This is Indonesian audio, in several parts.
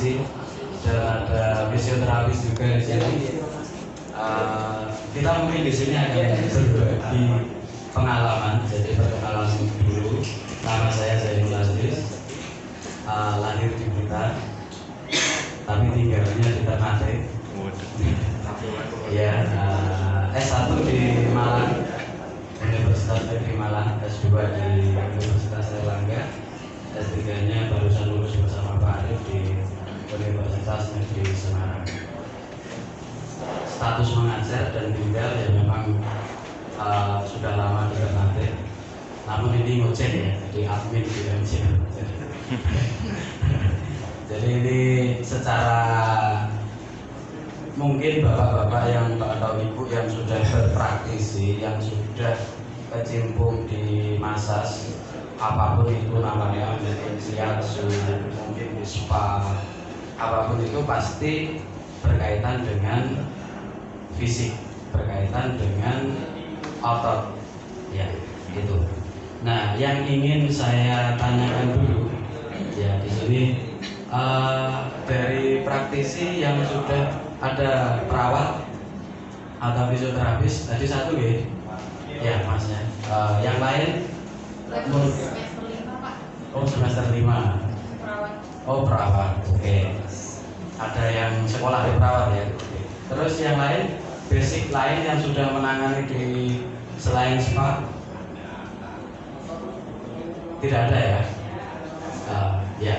praktisi dan ada fisioterapis juga di sini. Kita mungkin di sini akan berbagi pengalaman. Jadi perkenalan dulu. Nama saya Zainul Aziz, lahir di Blitar, tapi tinggalnya di Ternate. Ya, S1 di Malang, Universitas Negeri Malang, S2 di Universitas Erlangga, S3-nya barusan lulus bersama Pak Arif di Universitas Negeri Semarang. Status mengajar dan tinggal ya memang sudah lama di Ternate. Namun ini ngoceh ya, jadi admin di MJ. Jadi ini secara mungkin bapak-bapak yang atau ibu yang sudah berpraktisi, yang sudah kecimpung di massage, apapun itu namanya, mungkin shiatsu, mungkin spa, apapun itu pasti berkaitan dengan fisik, berkaitan dengan otot, ya gitu. Nah, yang ingin saya tanyakan dulu, ya di sini dari praktisi yang sudah ada perawat atau fisioterapis tadi satu ya mas ya. Yang lain semester 5 Pak. Oh semester 5. Perawat. Oh perawat, oke. Ada yang sekolah di perawat ya. Terus yang lain basic lain yang sudah menangani di selain spa tidak ada ya. Ya.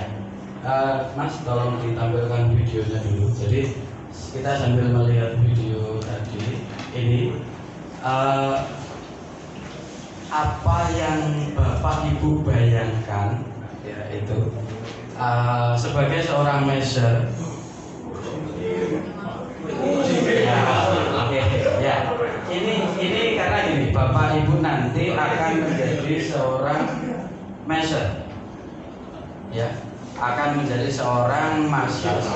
Mas tolong ditampilkan videonya dulu. Jadi kita sambil melihat video tadi ini apa yang Bapak Ibu bayangkan ya itu sebagai seorang measure ya ini karena gini Bapak Ibu nanti akan menjadi seorang measure ya akan menjadi seorang massage.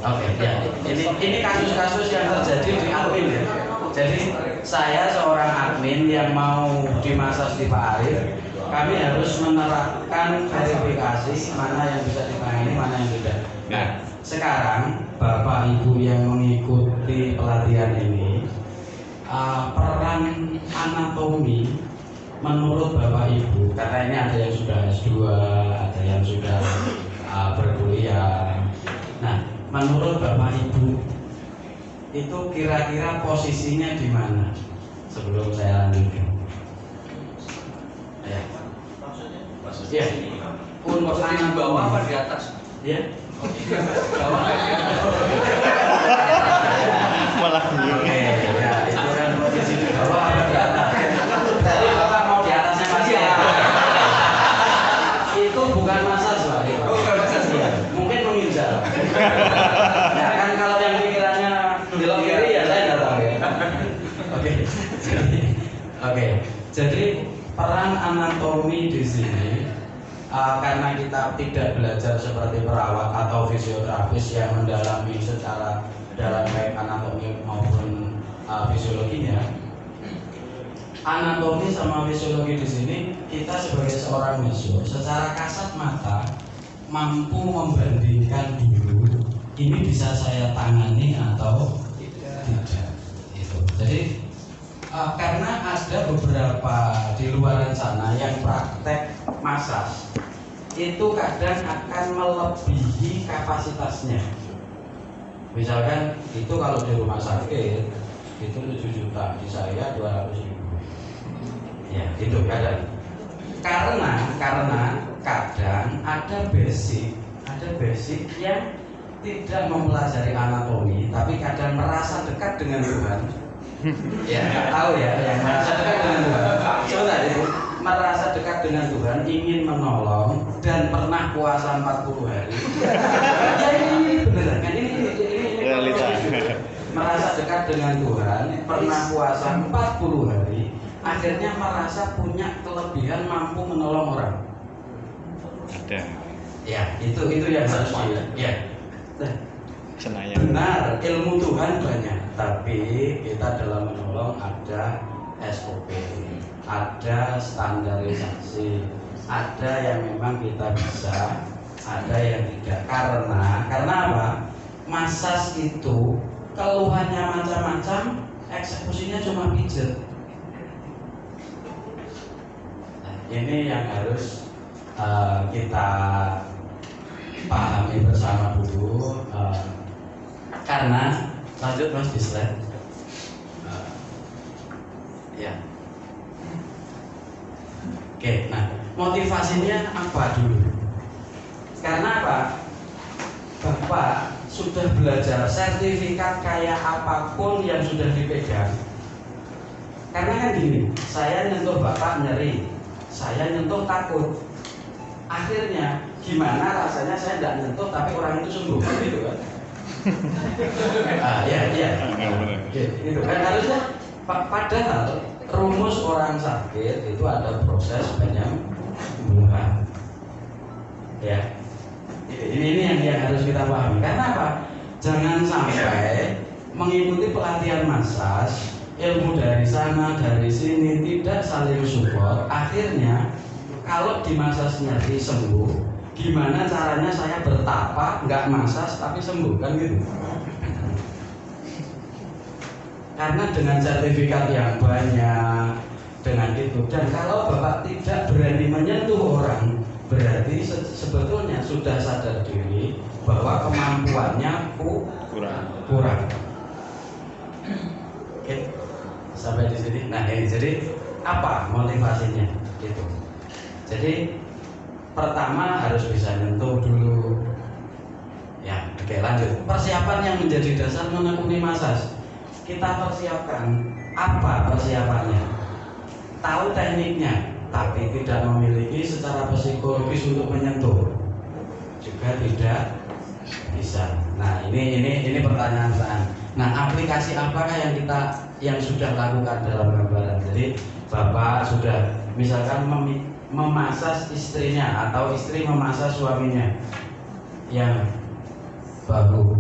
Oke, ya. Ini kasus-kasus yang terjadi di admin ya. Jadi saya seorang admin yang mau dimassage di Pak Arif, kami harus menerapkan verifikasi mana yang bisa ditangani, mana yang tidak. Nah, sekarang Bapak Ibu yang mengikuti pelatihan ini, peran anatomi menurut Bapak Ibu, karena ini ada yang sudah S2, ada yang sudah berkuliah. Nah, menurut Bapak Ibu itu kira-kira posisinya di mana? Sebelum saya lanjutkan. Ya. Ya. Untuk di bawah apa di atas? Ya. Bawah. Malah oke, ya itu kan posisi di bawah apa di atas? Tadi Bapak mau di atasnya Mas ya. Itu bukan massage Pak. Bukan massage ya. Mungkin menginjal. Nah, kan kalau yang pikirannya belok kiri ya saya nggak tahu ya. Oke. Oke. Jadi peran anatomi di sini karena kita tidak belajar seperti perawat atau fisioterapis yang mendalami secara dalam baik anatomi maupun fisiologinya. Anatomi sama fisiologi di sini kita sebagai seorang fisio secara kasat mata mampu membandingkan dulu ini bisa saya tangani atau tidak. Itu. Jadi karena ada beberapa di luar sana yang praktek massage itu kadang akan melebihi kapasitasnya. Misalkan itu kalau di rumah sakit itu 7 juta, di saya 200.000. Ya, itu kadang. Karena kadang ada basic yang tidak mempelajari anatomi, tapi kadang merasa dekat dengan Tuhan. Ya, nggak tahu ya, yang merasa dekat dengan Tuhan. Coba itu merasa dekat dengan Tuhan, ingin menolong dan pernah puasa 40 hari. Ya ini beneran kan ini realita. Merasa dekat dengan Tuhan, pernah puasa 40 hari, akhirnya merasa punya kelebihan mampu menolong orang. Ada. Ya, itu yang harus ya. Senayan. Benar, ilmu Tuhan banyak, tapi kita dalam menolong ada SOP, ada standarisasi, ada yang memang kita bisa ada yang tidak. Karena apa? Massage itu keluhannya macam-macam, eksekusinya cuma pijet. Nah, ini yang harus kita pahami bersama dulu. Karena lanjut Mas di slide. Ya. Oke, nah motivasinya apa dulu? Karena apa? Bapak sudah belajar sertifikat kayak apapun yang sudah dipegang. Karena kan gini, saya nyentuh Bapak nyeri, saya nyentuh takut. Akhirnya gimana rasanya saya tidak nyentuh tapi orang itu sembuh, gitu kan? Iya. Gitu kan harusnya. Padahal rumus orang sakit itu ada proses penyembuhan. Ya, ini yang harus kita pahami. Karena apa? Jangan sampai mengikuti pelatihan massage, ilmu dari sana dari sini tidak saling support. Akhirnya kalau di massage nyeri sembuh, gimana caranya saya bertapa nggak massage tapi sembuh kan gitu? Karena dengan sertifikat yang banyak, dengan itu, dan kalau Bapak tidak berani menyentuh orang, berarti sebetulnya sudah sadar diri bahwa kemampuannya kurang. Oke, sampai di sini. Nah ini jadi apa motivasinya? Gitu. Jadi pertama harus bisa nyentuh dulu. Ya, oke lanjut. Persiapan yang menjadi dasar menekuni massage. Kita persiapkan. Apa persiapannya? Tahu tekniknya, tapi tidak memiliki secara psikologis untuk menyentuh, juga tidak bisa. Nah ini pertanyaan. Nah aplikasi apakah yang sudah lakukan dalam gambaran? Jadi Bapak sudah misalkan memasas istrinya atau istri memasas suaminya yang bahu.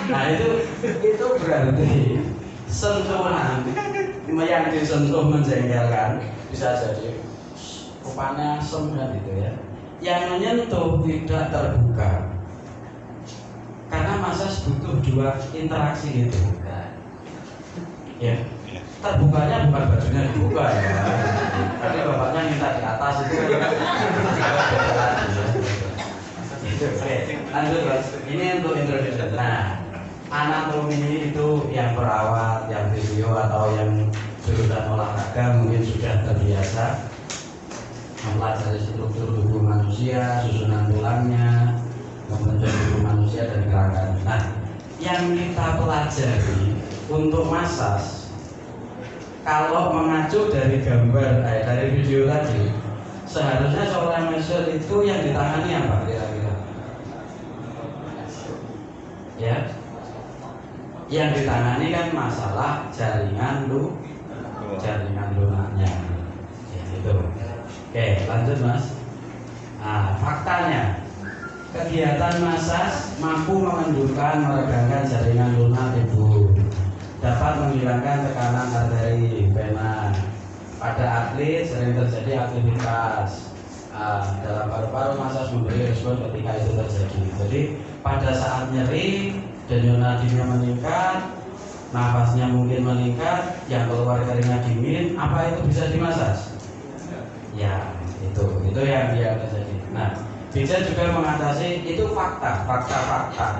Nah itu berarti sentuhan yang disentuh menjengkelkan, bisa jadi rupanya asem kan gitu ya. Yang menyentuh tidak terbuka, karena massage butuh dua interaksi gitu. Ya, terbukanya bukan bajunya dibuka ya, tapi bapaknya minta di atas itu. Oke, lanjut Mas. Ini untuk introduction. Nah, anatomi itu yang perawat, yang fisio atau yang jurusan olahraga mungkin sudah terbiasa mempelajari struktur tubuh manusia, susunan tulangnya, membentuk tubuh manusia dan gerakan. Nah, yang kita pelajari untuk massage, kalau mengacu dari gambar, dari video tadi, seharusnya seorang masseur itu yang ditangani apa kira-kira? Ya, yang ditangani kan masalah jaringan lunaknya, ya itu. Oke, lanjut Mas. Nah, faktanya kegiatan massage mampu mengendurkan, meregangkan jaringan lunak tubuh, dapat menghilangkan tekanan arteri vena. Pada atlet sering terjadi aktivitas dalam paru-paru, massage memberi respon ketika itu terjadi. Jadi pada saat nyeri, denyut nadinya meningkat, nafasnya mungkin meningkat, yang keluar keringat dingin, apa itu bisa dimasas? Ya, itu yang terjadi. Nah, bisa juga mengatasi itu fakta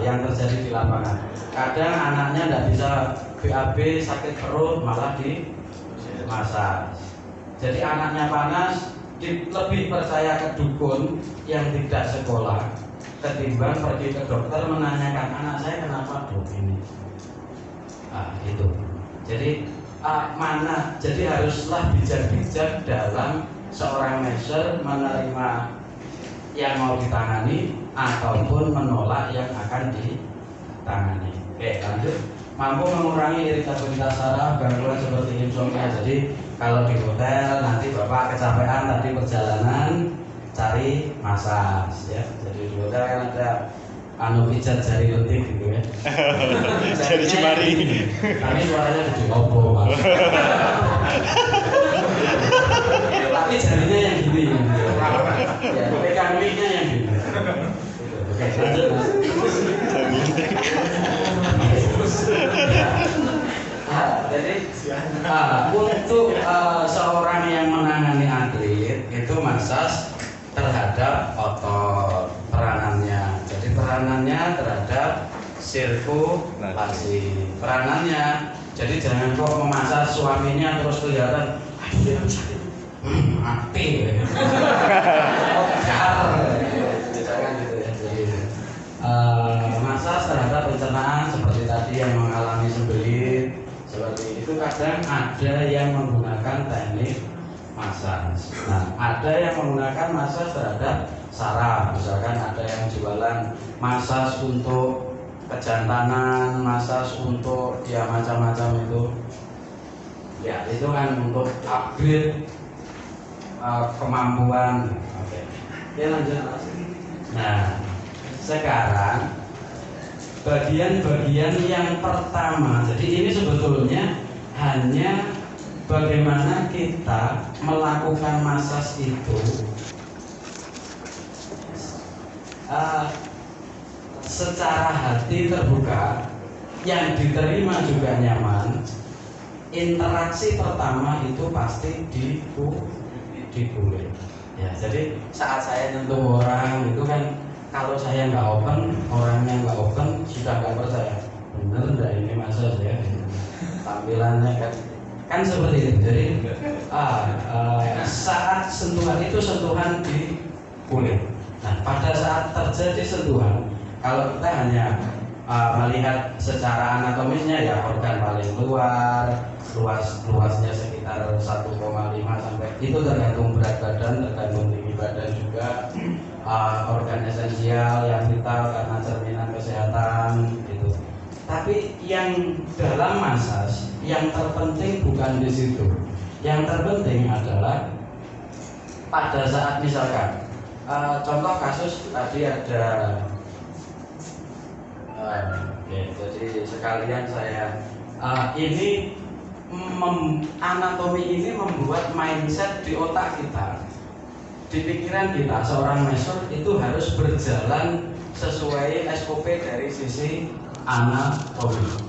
yang terjadi di lapangan. Kadang anaknya tidak bisa BAB, sakit perut, malah di masas. Jadi anaknya panas, lebih percaya ke dukun yang tidak sekolah ketimbang pergi ke dokter menanyakan anak saya kenapa dok ini. Itu. Jadi jadi haruslah bijak-bijak dalam seorang masseur menerima yang mau ditangani ataupun menolak yang akan ditangani. Oke, lanjut. Mampu mengurangi iritabilitas saraf, gangguan seperti insomnia. Jadi kalau di hotel nanti Bapak kecapean tadi perjalanan, cari massage ya. Jadi di hotel kan ada pijat jari lentik gitu ya. Jari jemari. Tapi suaranya gede opo Mas. jarinya yang gini. Ya, pegang mic-nya yang gini. Oke, lanjut Mas. Jadi untuk seorang yang menangani atlet itu massage terhadap otot peranannya. Jadi peranannya terhadap sirkulasi. Peranannya. Jadi jangan kok memasang suaminya terus kelihatan aduh dia sakit. Mati. Ogar. Misalkan gitu ya. Jadi massage terhadap pencernaan seperti tadi yang mengalami sembelit seperti itu kadang ada yang menggunakan teknik massage. Nah, ada yang menggunakan massage terhadap saraf. Misalkan ada yang jualan massage untuk kejantanan, massage untuk ya macam-macam itu. Ya, itu kan untuk upgrade kemampuan. Oke. Ya lanjut. Nah, sekarang bagian-bagian yang pertama, jadi ini sebetulnya hanya bagaimana kita melakukan massage itu secara hati terbuka, yang diterima juga nyaman. Interaksi pertama itu pasti di kulit. Ya, jadi saat saya nyentuh orang itu kan kalau saya nggak open, orangnya nggak open, sudah nggak percaya. Bener nggak ini massage ya? Tampilannya kan seperti itu. Jadi saat sentuhan itu sentuhan di kulit. Nah, pada saat terjadi sentuhan, kalau kita hanya melihat secara anatomisnya ya organ paling luar, luasnya sekitar 1,5 sampai itu tergantung berat badan, tergantung tinggi badan juga. Organ esensial yang vital karena cerminan kesehatan gitu. Tapi yang dalam massage yang terpenting bukan di situ. Yang terpenting adalah pada saat misalkan contoh kasus tadi ada jadi sekalian saya ini anatomi ini membuat mindset di otak kita, di pikiran kita, seorang mesur itu harus berjalan sesuai SOP dari sisi anatomi.